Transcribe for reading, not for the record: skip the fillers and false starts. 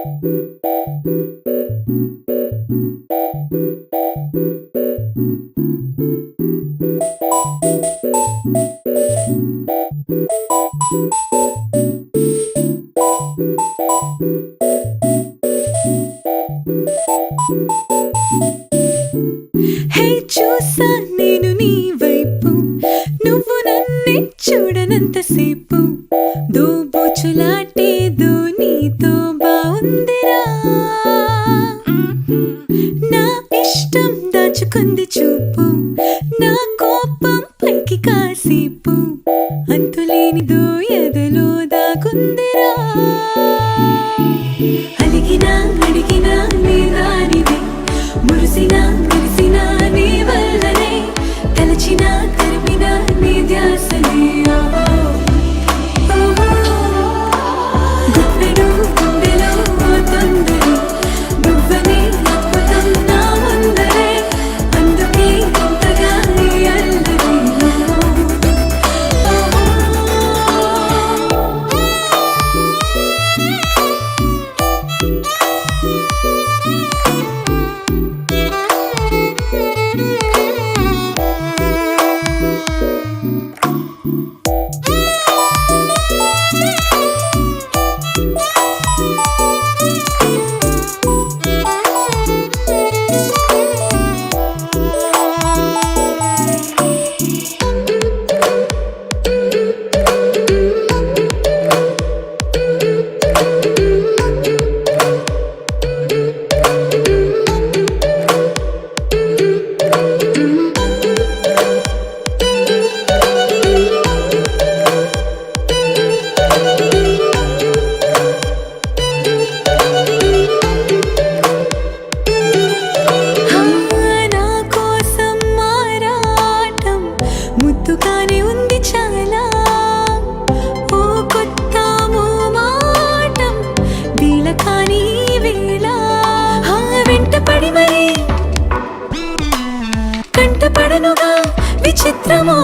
హే చూసా నేను నీ వైపు, నువ్వు నన్నే చూడనంతసేపు, దోబూచులాటేదో నీతో బావుందిరా. నా ఇష్టం దాచుకుంది చూపు, నా కోపం పైకి కాసేపు, అంతులేనిదో ఎదలో దాగుందిరా. అలిగినా అడిగినా నీ దానివే, మురిసినా మురిసినా నీ వల్లనే, తలచినా తరిమినా నీ ధ్యాసనే. గుప్పెడు గుండెలో తొందరే, నువ్వనే అద్భుతం నా ముందరే, అందుకే ఇంతగా ఈ అల్లరి. ముద్దుగానే ఉంది చాలా, ఓ కొత్త మోమాటం వీళ్ళ కానీ వేళ. వెంటపడి మరి కంటపడనుగా విచిత్రమో